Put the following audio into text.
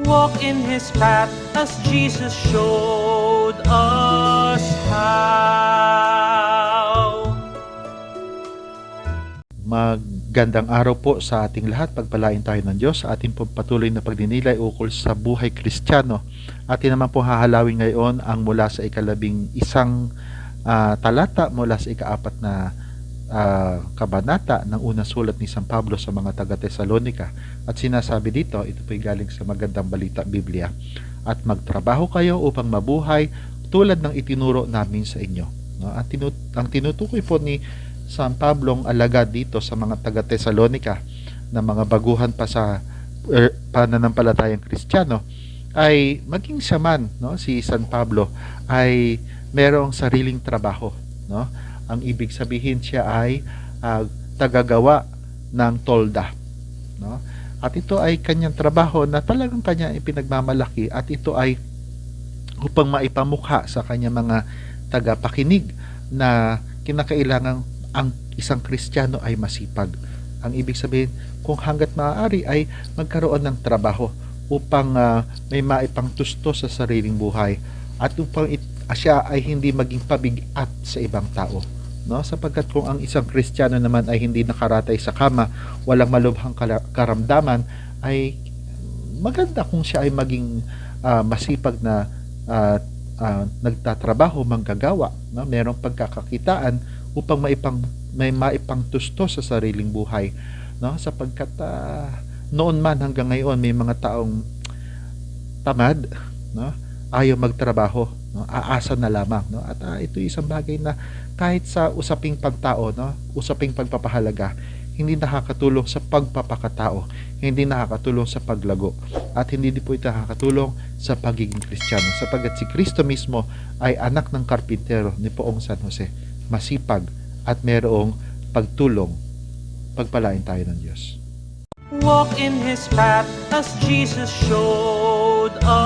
Walk in His path as Jesus showed us how. Magandang araw po sa ating lahat. Pagpalain tayo ng Diyos sa ating patuloy na pagninilay ukol sa buhay Kristiyano. Atin naman po hahalawin ngayon ang mula sa ika-11 talata mula sa ika-4 na kabanata ng unang sulat ni San Pablo sa mga taga-Tesalonika. At sinasabi dito, ito po'y galing sa Magandang Balita Biblia. At magtrabaho kayo upang mabuhay tulad ng itinuro namin sa inyo. No? At ang tinutukoy po ni San Pablo ang alagad dito sa mga taga-Tesalonika na mga baguhan pa sa pananampalatayang Kristiyano ay maging siya man, no, si San Pablo ay merong sariling trabaho, no? Ang ibig sabihin siya ay tagagawa ng tolda, no? At ito ay kanyang trabaho na talagang kanya ipinagmamalaki, at ito ay upang maipamukha sa kanyang mga tagapakinig na kinakailangan ang isang Kristiyano ay masipag. Ang ibig sabihin, kung hanggat maaari ay magkaroon ng trabaho upang may maipangtusto sa sariling buhay, at upang siya ay hindi maging pabigat sa ibang tao, no? Sapagkat kung ang isang Kristiyano naman ay hindi nakaratay sa kama, walang malubhang karamdaman, ay maganda kung siya ay maging masipag na nagtatrabaho, manggagawa, no? Merong pagkakakitaan upang may maipangtusto sa sariling buhay, no? Sapagkat noon man hanggang ngayon may mga taong tamad, no? Ayaw magtrabaho, no? Aasa na lamang, no? At ito isang bagay na kahit sa usaping pagtao, no? Usaping pagpapahalaga, hindi nakakatulong sa pagpapakatao, hindi nakakatulong sa paglago, at hindi din po ito nakakatulong sa pagiging Kristiyano, sapagkat si Kristo mismo ay anak ng karpintero ni Poong San Jose, masipag at merong pagtulong. Pagpalain tayo ng Diyos. Walk in His path as Jesus showed us